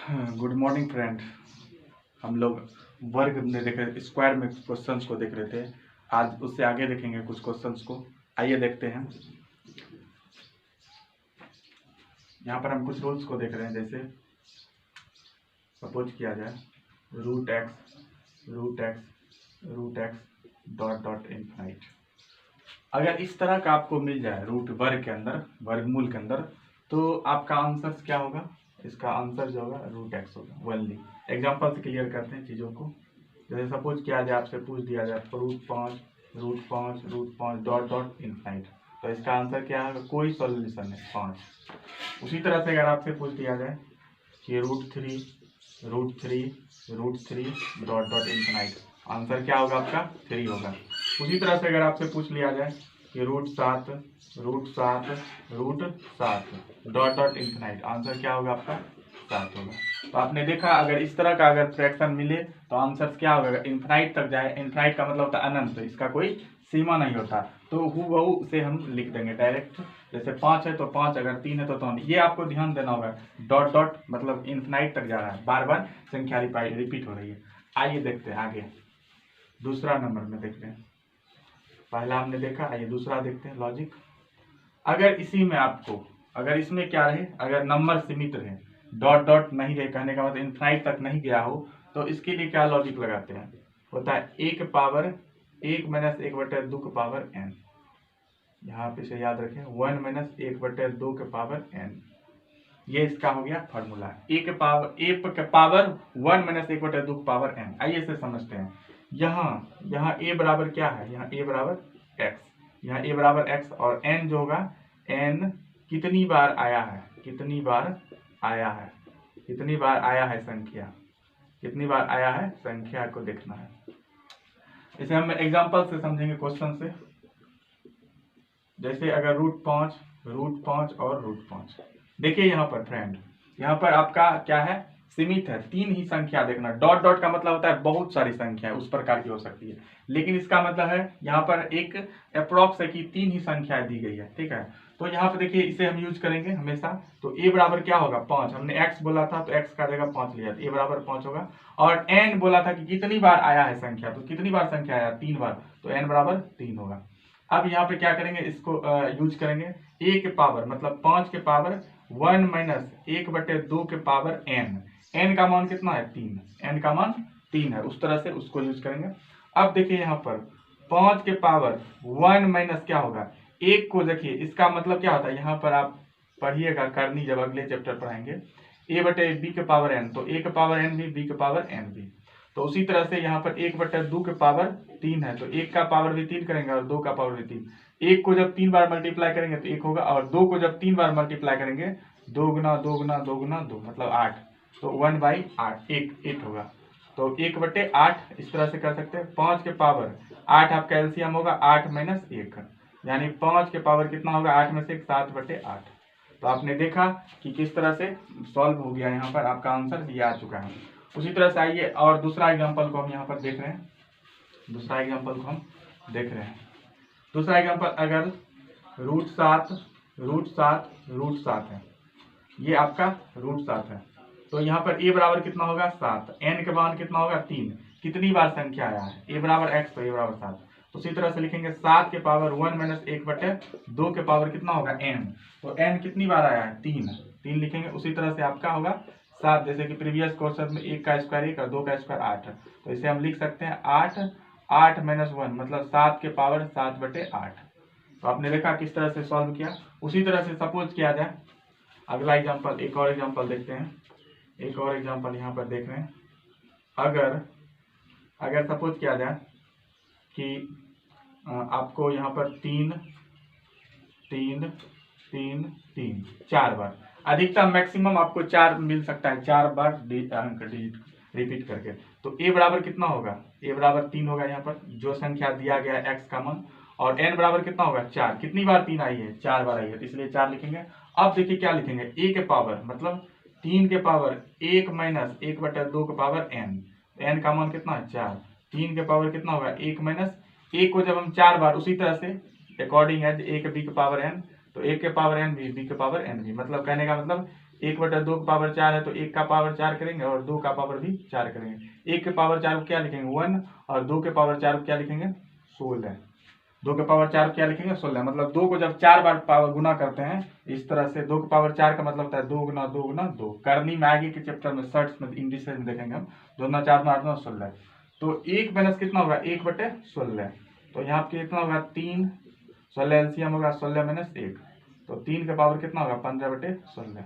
Good morning friend. हम लोग वर्ग में देख रहे थे, स्क्वायर में क्वेश्चंस को देख रहे थे। आज उससे आगे देखेंगे कुछ क्वेश्चंस को। आइए देखते हैं। यहाँ पर हम कुछ रूल्स को देख रहे हैं। जैसे सपोज किया जाए root x dot dot infinite. अगर इस तरह का आपको मिल जाए रूट वर्ग के अंदर, वर्गमूल के अंदर, तो आपका आंसर क्या होगा? इसका आंसर जो होगा रूट एक्स होगा। ओनली एग्जाम्पल से क्लियर करते हैं चीज़ों को। जैसे सपोज किया जाए, आपसे पूछ दिया जाए रूट पाँच डॉट डॉट इनफाइनाइट, तो इसका आंसर क्या है? कोई सॉल्यूशन है 5। उसी तरह से अगर आपसे पूछ दिया जाए कि root three dot dot infinite, answer क्या होगा? आपका 3 होगा। उसी तरह से अगर आपसे पूछ लिया जाए कि रूट सात डॉट डॉट इनफाइनाइट, आंसर क्या होगा? आपका 7 होगा। तो आपने देखा, अगर इस तरह का अगर फ्रैक्शन मिले तो आंसर क्या होगा? इनफाइनाइट तक जाए। इनफाइनाइट का मतलब होता है अनंत, इसका कोई सीमा नहीं होता। तो हूबहू उसे हम लिख देंगे डायरेक्ट। जैसे 5 है तो 5, अगर 3 है तो 3। ये आपको ध्यान देना होगा। डॉट डॉट मतलब इनफाइनाइट तक जा रहा है, बार बार संख्या रिपीट हो रही है। आइए देखते हैं आगे। दूसरा नंबर में देखते हैं। पहला हमने देखा, आइए दूसरा देखते हैं लॉजिक। अगर इसी में आपको, अगर इसमें क्या रहे, अगर नंबर सीमित रहे, डॉट डॉट नहीं रहे, कहने का मतलब इनफाइनाइट तक नहीं गया हो, तो इसके लिए क्या लॉजिक लगाते हैं? होता है 1 पावर 1 माइनस 1/2 के पावर n। यहाँ पे से याद रखें 1 माइनस 1/2 के पावर n। ये इसका हो गया फॉर्मूला। 1 के पावर 1 माइनस 1/2 के पावर n। आइए इसे समझते हैं। यहाँ a बराबर क्या है? यहाँ a बराबर x, यहाँ a बराबर x, और n जो होगा, n कितनी बार आया है, कितनी बार आया है संख्या, कितनी बार आया है संख्या को देखना है। इसे हम एग्जांपल से समझेंगे, क्वेश्चन से। जैसे अगर रूट पाँच और रूट 5, देखिए यहाँ पर फ्रेंड, यहाँ पर आपका क्या है? सीमित है, 3 ही संख्या देखना। डॉट डॉट का मतलब होता है बहुत सारी संख्या है, उस प्रकार की हो सकती है, लेकिन इसका मतलब है यहाँ पर एक अप्रोक्स है कि 3 ही संख्याएं दी गई है। ठीक है, तो यहाँ पर देखिए इसे हम यूज करेंगे हमेशा। तो a बराबर क्या होगा? 5। हमने x बोला था तो x का जगह 5 लिया, तो a बराबर 5 होगा। और n बोला था कि कितनी बार आया है संख्या, तो कितनी बार संख्या आया? 3 बार, तो n बराबर 3 होगा। अब यहाँ पे क्या करेंगे? इसको यूज करेंगे a के पावर, मतलब 5 के पावर 1 माइनस 1/2 के पावर n का मान कितना है? 3। n का मान 3 है, उस तरह से उसको यूज करेंगे। अब देखिए यहाँ पर 5 के पावर 1 माइनस क्या होगा? 1 को देखिए, इसका मतलब क्या होता है? यहाँ पर आप पढ़िएगा करनी, जब अगले चैप्टर पढ़ाएंगे, a/b के पावर n, तो a के पावर n भी, b के पावर n भी। तो उसी तरह से यहाँ पर 1/2 के पावर 3 है, तो 1 का पावर भी 3 करेंगे और 2 का पावर भी 3। 1 को जब 3 बार मल्टीप्लाई करेंगे तो 1 होगा, और 2 को जब 3 बार मल्टीप्लाई करेंगे 2 गुना 2 गुना 2 गुना 2 मतलब 8, तो 1/8 8 होगा। तो 1/8 इस तरह से कर सकते हैं। 5 के पावर 8 आपका एलसीएम होगा 8 माइनस 1, यानी 5 के पावर कितना होगा? 8 में से 7/8। तो आपने देखा कि किस तरह से सॉल्व हो गया। यहाँ पर आपका आंसर ये आ चुका है। उसी तरह से आइए और दूसरा एग्जांपल को हम यहाँ पर देख रहे हैं। दूसरा एग्जांपल अगर रूट सात है, ये आपका रूट 7 है, तो यहाँ पर a बराबर कितना होगा? 7। n का मान कितना होगा? 3। कितनी बार संख्या आया है? a बराबर x, तो a बराबर 7। तो उसी तरह से लिखेंगे 7 के पावर 1 माइनस 1/2 के पावर कितना होगा? n। तो n कितनी बार आया है? 3 लिखेंगे। उसी तरह से आपका होगा 7, जैसे कि प्रीवियस क्वेश्चन में 1 का स्क्वायर 1 और 2 का स्क्वायर 8 है, तो इसे हम लिख सकते हैं 8 माइनस 1 मतलब 7 के पावर 7/8। तो आपने देखा किस तरह से सॉल्व किया। उसी तरह से सपोज किया जाए अगला एग्जांपल, एक और एग्जांपल देखते हैं। एक और एग्जांपल यहाँ पर देख रहे हैं। अगर सपोज किया जाए कि आपको यहाँ पर 4 बार, अधिकतम मैक्सिमम आपको 4 मिल सकता है, 4 बार अंक रिपीट करके। तो a बराबर कितना होगा? a बराबर 3 होगा। यहाँ पर जो संख्या दिया गया है x का मान, और n बराबर कितना होगा? 4। कितनी बार 3 आई है? 4 बार आई है, तो इसलिए 4 लिखेंगे। अब देखिए क्या लिखेंगे? a के पावर मतलब 3 के पावर 1 माइनस 1/2 के पावर n, n का मान कितना है? 4। 3 के पावर कितना होगा? 1 माइनस 1 को जब हम 4 बार, उसी तरह से अकॉर्डिंग एज a के b के पावर n, तो 1 के पावर n भी, b के पावर n भी, मतलब कहने का मतलब 1/2 का पावर 4 है तो 1 का पावर 4 करेंगे और 2 का पावर भी 4 करेंगे। 1 के पावर 4 को क्या लिखेंगे 1 और 2 के पावर 4 को क्या लिखेंगे 16। 2 के पावर 4 क्या लिखेंगे 16, मतलब 2 को जब 4 बार पावर गुना करते हैं इस तरह से 2 के पावर 4 का मतलब होता है 2 गुना 2 गुना 2। करनी में आगे के चैप्टर में सर्ट्स में इंग्लिश में देखेंगे हम, 2 गुना 4 गुना 8 गुना 16। तो 1 माइनस कितना होगा 1/16, तो यहाँ पे कितना होगा 3, 16 एलसीएम होगा 16 माइनस 1, तो 3 का पावर कितना होगा 15/16,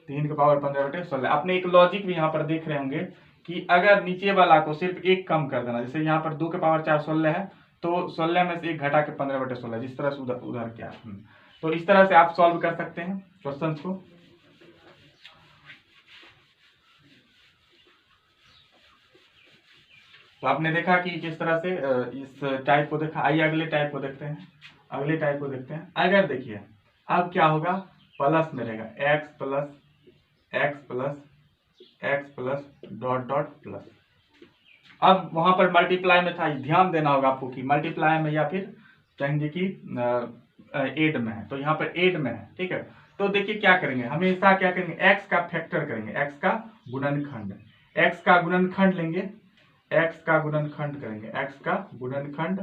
3 का पावर 15/16। आपने एक लॉजिक भी यहाँ पर देख रहे होंगे कि अगर नीचे वाला को सिर्फ एक कम कर देना, जैसे यहाँ पर 2 के पावर 4 16 है तो 16 में से 1 घटा के 15/16, जिस तरह से उधर क्या, तो इस तरह से आप सॉल्व कर सकते हैं क्वेश्चन को। तो आपने देखा कि किस तरह से इस टाइप को देखा। आइए अगले टाइप को देखते हैं, अगले टाइप को देखते हैं। अगर देखिए अब क्या होगा, प्लस में रहेगा x plus dot dot plus. अब वहां पर मल्टीप्लाई में था, ध्यान देना होगा आपको कि मल्टीप्लाई में या फिर कहेंगे कि एड में है, तो यहाँ पर एड में है, ठीक है। तो देखिए क्या करेंगे, हमेशा क्या करेंगे x का फैक्टर करेंगे, x का गुणनखंड, x का गुणनखंड लेंगे, x का गुणनखंड करेंगे, x का गुणनखंड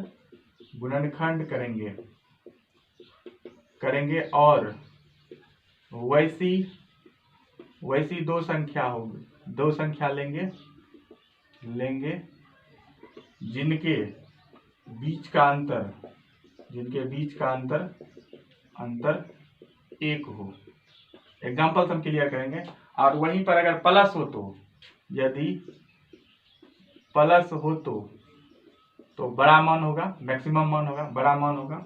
करेंगे और वैसी दो संख्या होगी, दो संख्या लेंगे जिनके बीच का अंतर 1 हो। एग्जाम्पल हम क्लियर करेंगे। और वहीं पर अगर प्लस हो तो, यदि प्लस हो तो बड़ा मान होगा, मैक्सिमम मान होगा, बड़ा मान होगा।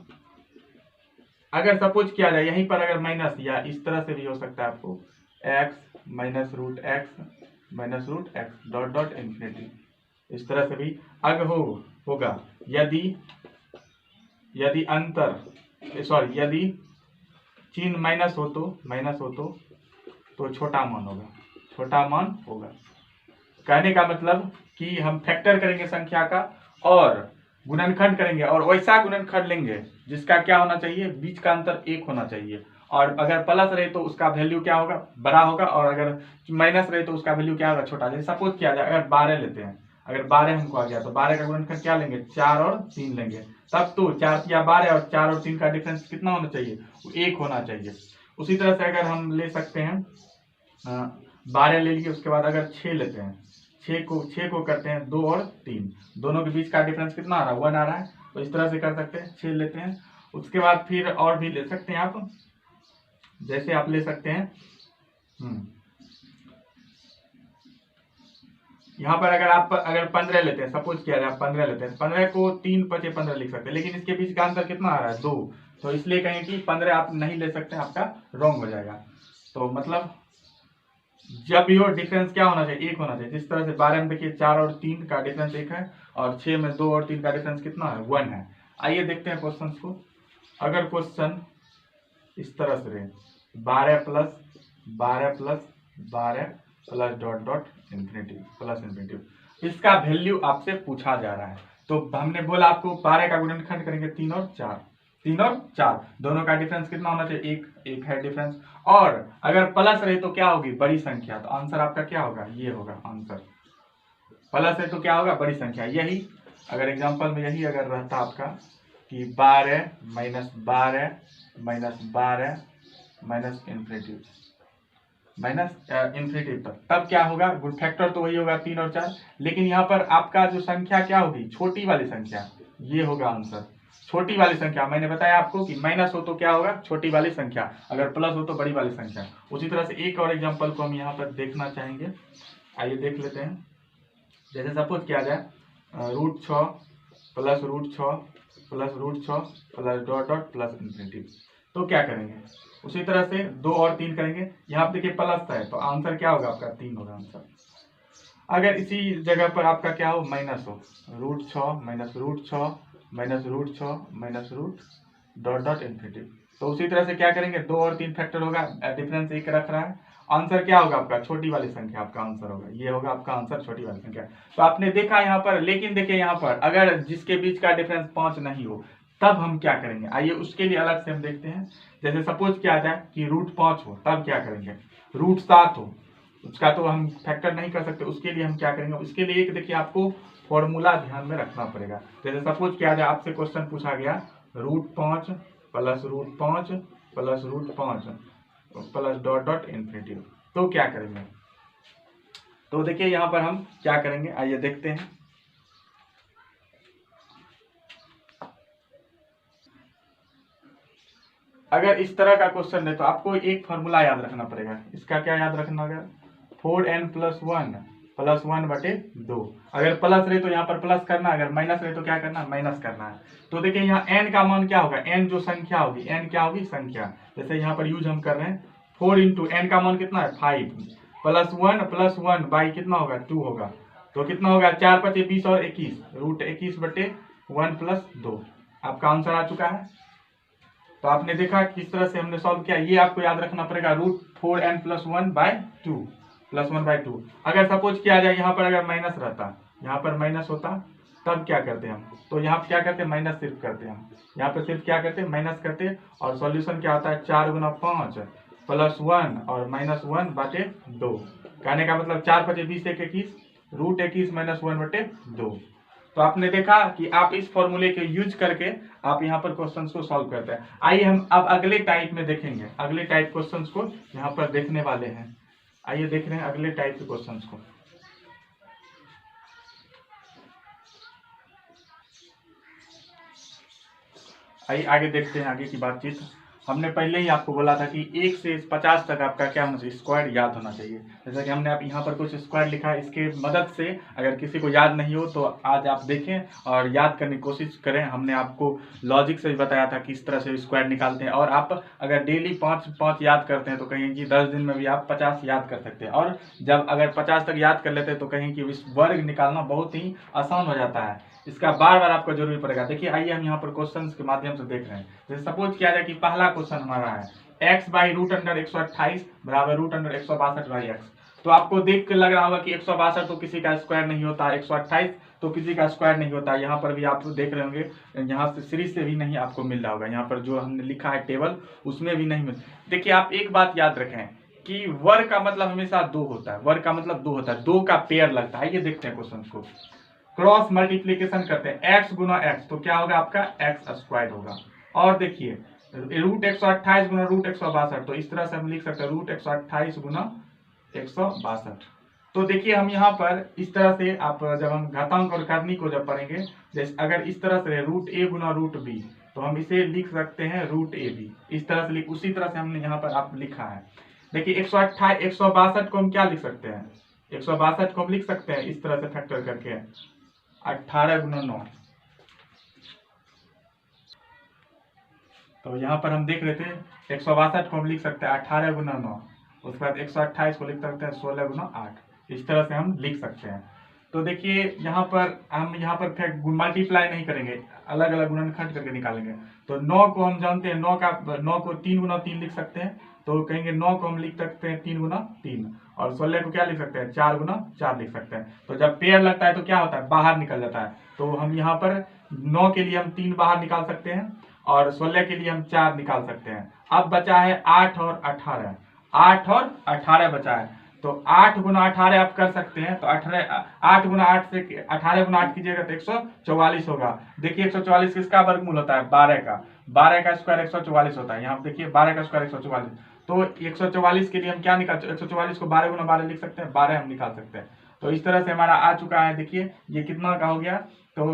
अगर सपोज किया जाए यहीं पर अगर माइनस, या इस तरह से भी हो सकता है आपको x minus root x dot dot infinity, इस तरह से भी अगर होगा यदि अंतर यदि चिन्ह माइनस हो तो छोटा मान होगा। कहने का मतलब कि हम फैक्टर करेंगे संख्या का और गुणनखंड करेंगे और वैसा गुणनखंड लेंगे जिसका क्या होना चाहिए, बीच का अंतर 1 होना चाहिए। और अगर प्लस रहे तो उसका वैल्यू क्या होगा, बड़ा होगा, और अगर माइनस रहे तो उसका वैल्यू क्या होगा, छोटा। जैसे सपोज किया जाए अगर 12 लेते हैं, अगर 12 हमको आ गया तो 12 का गुणनखंड क्या लेंगे 4 और 3 लेंगे, तब तो 4 या 12 और 4 और 3 का डिफरेंस कितना होना चाहिए, 1 होना चाहिए। उसी तरह से अगर हम ले सकते हैं 12 ले लिए, उसके बाद अगर 6 लेते हैं, 6 को करते हैं 2 और 3, दोनों के बीच का डिफरेंस कितना आ रहा है 1 आ रहा है, तो इस तरह से कर सकते हैं। 6 लेते हैं, उसके बाद फिर और भी ले सकते हैं आप, जैसे आप ले सकते हैं यहाँ पर अगर 15 लेते हैं, सपोज किया जाए 15 लेते हैं, 15 को 3 × 15 लिख सकते हैं, लेकिन इसके बीच का अंतर कितना आ रहा है 2, तो इसलिए कहें कि 15 आप नहीं ले सकते, आपका रॉन्ग हो जाएगा। तो मतलब जब भी हो डिफरेंस क्या होना चाहिए 1 होना चाहिए। जिस तरह से 12 में देखिए 4 और 3 का डिफरेंस 1 है और 6 में 2 और 3 का डिफरेंस कितना है 1 है। आइए देखते हैं क्वेश्चन को। अगर क्वेश्चन इस तरह से रहे 12 plus dot dot infinity plus infinity, इसका वैल्यू आपसे पूछा जा रहा है, तो हमने बोला आपको 12 का गुणनखंड करेंगे 3 और 4, दोनों का डिफरेंस कितना होना चाहिए 1 है डिफरेंस। और अगर प्लस रहे तो क्या होगी बड़ी संख्या, तो आंसर आपका क्या होगा, ये होगा आंसर। प्लस है तो क्या होगा बड़ी संख्या। यही अगर एग्जांपल में यही अगर रहता आपका कि 12 माइनस इन्फिनिटी तब क्या होगा, गुड फैक्टर तो वही होगा 3 और 4, लेकिन यहाँ पर आपका जो संख्या क्या होगी छोटी वाली संख्या, ये होगा आंसर। छोटी वाली संख्या मैंने बताया आपको कि माइनस हो तो क्या होगा छोटी वाली संख्या, अगर प्लस हो तो बड़ी वाली संख्या। उसी तरह से एक और एग्जांपल को हम यहाँ पर देखना चाहेंगे, आइए देख लेते हैं। जैसे सपोज किया जाए √6 plus dot dot plus infinity, तो क्या करेंगे उसी तरह से 2 और 3 करेंगे। यहाँ पे देखिए प्लस है तो आंसर क्या होगा आपका 3 होगा आंसर। अगर इसी जगह पर आपका क्या हो माइनस हो √6 minus root dot dot infinity, तो उसी तरह से क्या करेंगे 2 और 3 फैक्टर होगा, डिफरेंस 1 रख रहा है, आंसर क्या होगा आपका छोटी वाली संख्या, आपका आंसर होगा ये होगा आपका आंसर छोटी वाली संख्या। तो आपने देखा यहाँ पर, लेकिन देखिए यहाँ पर अगर जिसके बीच का डिफरेंस 5 नहीं हो तब हम क्या करेंगे, आइए उसके लिए अलग से हम देखते हैं। जैसे सपोज किया जाए कि √5 हो, तब क्या करेंगे, √7 हो, उसका तो हम फैक्टर नहीं कर सकते, उसके लिए हम क्या करेंगे, उसके लिए एक देखिए आपको फॉर्मूला ध्यान में रखना पड़ेगा। जैसे सपोज किया जाए आपसे क्वेश्चन पूछा गया √5 plus √5 plus √5 plus dot dot infinity, तो क्या करेंगे। तो देखिए यहाँ पर हम क्या करेंगे, आइए देखते हैं। अगर इस तरह का क्वेश्चन है तो आपको एक फॉर्मूला याद रखना पड़ेगा। इसका क्या याद रखना होगा, 4n + 1 + 1/2। अगर प्लस रहे तो यहाँ पर प्लस करना, अगर माइनस रहे तो क्या करना, माइनस करना है। तो देखिए यहाँ n का मान क्या होगा, n जो संख्या होगी, n क्या होगी, संख्या। जैसे यहाँ पर यूज हम कर रहे हैं 4 × n का मान कितना है 5 + 1 बाई कितना होगा 2 होगा, तो कितना होगा 4 × 5 = 20 और 21 √21/1 + 2। आपका आंसर आ चुका है। तो आपने देखा किस तरह से हमने सॉल्व किया, ये आपको याद रखना पड़ेगा, √4n + 1/2 + 1/2। अगर सपोज किया जाए यहाँ पर अगर माइनस रहता, यहाँ पर माइनस होता, तब क्या करते हम, तो यहाँ पर क्या करते, माइनस सिर्फ करते हम, यहाँ पर सिर्फ क्या करते, माइनस करते। और सॉल्यूशन क्या होता है 4 × 5 + 1 और -1/2। कहने का मतलब 4 × 5 = 20 21 √21 - 1/2। तो आपने देखा कि आप इस फॉर्मूले के यूज करके आप यहाँ पर क्वेश्चंस को सॉल्व करते हैं। आइए हम अब अगले टाइप में देखेंगे, अगले टाइप क्वेश्चंस को यहाँ पर देखने वाले हैं। आइए देख रहे हैं अगले टाइप के क्वेश्चंस को। आइए आगे देखते हैं आगे की बातचीत। हमने पहले ही आपको बोला था कि 1 से 50 तक आपका क्या होना चाहिए, स्क्वायर याद होना चाहिए। जैसा कि हमने आप यहाँ पर कुछ स्क्वायर लिखा है, इसके मदद से अगर किसी को याद नहीं हो तो आज आप देखें और याद करने की कोशिश करें। हमने आपको लॉजिक से भी बताया था किस तरह से स्क्वायर निकालते हैं, और आप अगर डेली 5 याद करते हैं तो कहीं कि 10 दिन में भी आप 50 याद कर सकते हैं। और जब अगर 50 तक याद कर लेते हैं तो कहीं कि इस वर्ग निकालना बहुत ही आसान हो जाता है, इसका बार बार आपको जरूरी पड़ेगा। देखिए आइए हम यहाँ पर क्वेश्चन के माध्यम से देख रहे हैं। जैसे सपोज किया जाए कि पहला क्वेश्चन हमारा है x/√128 बराबर √162/x। तो आपको देख के लग रहा होगा कि 162 तो किसी का स्क्वायर नहीं होता, 128 तो किसी का स्क्वायर नहीं होता। यहाँ पर भी आप देख रहे होंगे, यहाँ से सीरीज से भी नहीं आपको मिल रहा होगा, यहाँ पर जो हमने लिखा है टेबल उसमें भी नहीं मिल। देखिए आप एक बात याद रखें कि वर्ग का मतलब हमेशा 2 होता है, वर्ग का मतलब 2 होता है, 2 का पेयर लगता है। ये देखते हैं क्वेश्चन को, क्रॉस मल्टीप्लीकेशन करते हैं, x × x तो क्या होगा आपका x² होगा। और देखिए √128 × √162, तो इस तरह से हम लिख सकते हैं √128 × 162। तो देखिए हम यहाँ पर इस तरह से आप जब हम घातांक और कर्णी को जब पढ़ेंगे, जैसे अगर इस तरह से √a × √b तो हम इसे लिख सकते हैं √ab, इस तरह से उसी तरह से हमने यहाँ पर आप लिखा है। देखिए 162 को हम क्या लिख सकते हैं, 162 को हम लिख सकते हैं इस तरह से फैक्टर करके 18 × 9। तो यहाँ पर हम देख रहे थे 162 को हम लिख सकते हैं 18 × 9, उसके बाद 128 को लिख सकते हैं 16 × 8, इस तरह से हम लिख सकते हैं। तो देखिए यहाँ पर हम यहाँ पर मल्टीप्लाई नहीं करेंगे, अलग अलग गुणनखंड करके निकालेंगे। तो 9 को हम जानते हैं, 9 को 3 × 3 लिख सकते हैं, तो कहेंगे 9 को हम लिख सकते हैं 3 × 3, और 16 को क्या लिख सकते हैं 4 × 4 लिख सकते हैं। तो जब पेयर लगता है तो क्या होता है, बाहर निकल जाता है। तो हम यहाँ पर 9 के लिए हम 3 बाहर निकाल सकते हैं और 16 के लिए हम 4 निकाल सकते हैं। अब बचा है 8 और 18, 8 और 18 बचा है। तो 8 × 18 आप कर सकते हैं, तो 8 × 8 से 18 × 8 कीजिएगा तो 144 होगा। देखिए 144 किसका वर्गमूल होता है, 12 का, 12 का स्क्वायर 144 होता है। यहाँ देखिए 12 का स्क्वायर 144, तो 144 के लिए हम क्या निकाल, 144 को 12 × 12 लिख सकते हैं, 12 हम निकाल सकते हैं। तो इस तरह से हमारा आ चुका है। देखिए ये कितना का हो गया, तो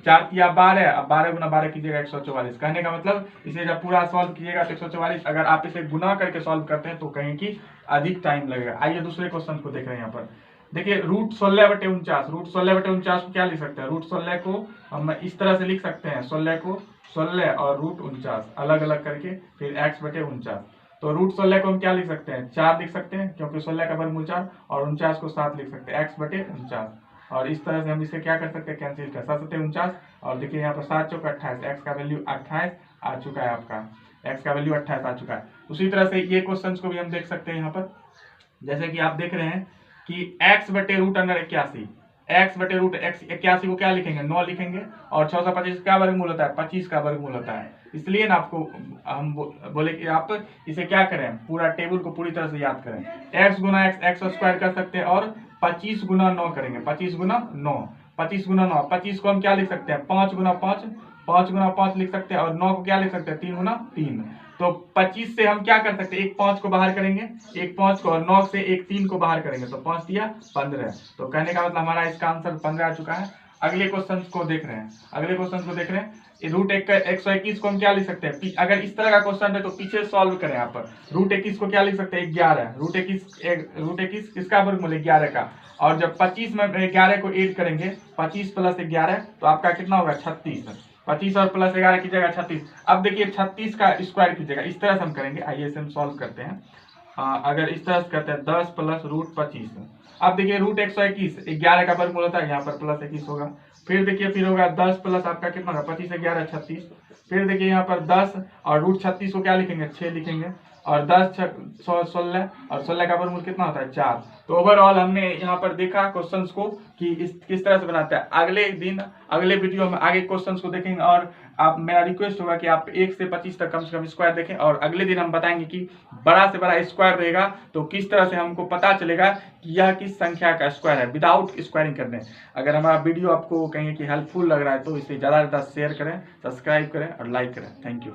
4 × 12, अब 12 × 12 कीजिएगा 144। कहने का मतलब इसे जब पूरा सॉल्व कीजिएगा तो 144, अगर आप इसे गुना करके सॉल्व करते हैं तो कहीं कि अधिक टाइम लगेगा। आइए दूसरे क्वेश्चन को देख रहे हैं। यहाँ पर देखिए √16/49, √16/49 को क्या लिख सकते हैं, √16 को हम इस तरह से लिख सकते हैं, 16 को 16 और √49 अलग अलग करके फिर x/49। तो √16 को हम क्या लिख सकते हैं, 4 लिख सकते हैं, क्योंकि 16 का वर्गमूल 4, और 49 को 7 लिख सकते हैं, x/49। और इस तरह से हम इसे क्या कर सकते हैं, कैंसिल कर 7 × 49, और देखिए यहाँ पर 7 × 4 = 28, x का वैल्यू 28 आ चुका है, आपका x का वैल्यू 28 आ चुका है। उसी तरह से ये क्वेश्चन को भी हम देख सकते हैं यहाँ पर, जैसे कि आप देख रहे हैं कि x/√81, x/√81 को क्या लिखेंगे, 9 लिखेंगे, और 625 का वर्गमूल होता है, 25 का वर्गमूल होता है। इसलिए ना आपको हम बोले कि आप इसे क्या करें, पूरा टेबल को पूरी तरह से याद करें। x गुना x स्क्वायर कर सकते हैं और 25 गुना 9 करेंगे, 25 गुना 9, 25 गुना 9, 25 को हम क्या लिख सकते हैं 5 गुना 5, 5 गुना 5 लिख सकते हैं, और 9 को क्या लिख सकते हैं 3 गुना 3। तो 25 से हम क्या कर सकते हैं, एक 5 को बाहर करेंगे, एक 5 को, और 9 से एक 3 को बाहर करेंगे, तो 5 दिया 15। तो कहने का मतलब हमारा इसका आंसर 15 आ चुका है। अगले क्वेश्चन को देख रहे हैं, अगले क्वेश्चन को देख रहे हैं। रूट 121 को हम क्या लिख सकते हैं, अगर इस तरह का क्वेश्चन है तो पीछे सॉल्व करें। यहाँ पर रूट 21 को क्या लिख सकते हैं 11, रूट 21 किसका वर्गमूल 11 का, और जब 25 में 11 को ऐड करेंगे, 25 प्लस 11 तो आपका कितना होगा 36, 25 और प्लस 11 की जगह 36। अब देखिए 36 का स्क्वायर की जगह इस तरह से हम करेंगे, आइए इसे हम सॉल्व करते हैं। अगर इस तरह से करते हैं 10 प्लस रूट 25, अब देखिए रूट 121 11 का वर्गमूल होता है, यहाँ पर प्लस 21 होगा। फिर देखिए फिर होगा 10 प्लस आपका कितना होगा 25 11 36। फिर देखिए यहाँ पर 10 और रूट 36 को क्या लिखेंगे 6 लिखेंगे, और 10 16, और 16 का वर्गमूल कितना होता है 4। तो ओवरऑल हमने यहाँ पर देखा क्वेश्चंस को कि किस तरह से बनाते हैं। अगले दिन अगले वीडियो में आगे क्वेश्चंस को देखेंगे, और आप मेरा रिक्वेस्ट होगा कि आप 1 से 25 तक कम से कम स्क्वायर देखें, और अगले दिन हम बताएंगे कि बड़ा से बड़ा स्क्वायर रहेगा तो किस तरह से हमको पता चलेगा कि यह किस संख्या का स्क्वायर है विदाउट स्क्वायरिंग करने। अगर हमारा वीडियो आपको कहेंगे कि हेल्पफुल लग रहा है तो इसे ज़्यादा से ज़्यादा शेयर करें, सब्सक्राइब करें और लाइक करें। Thank you.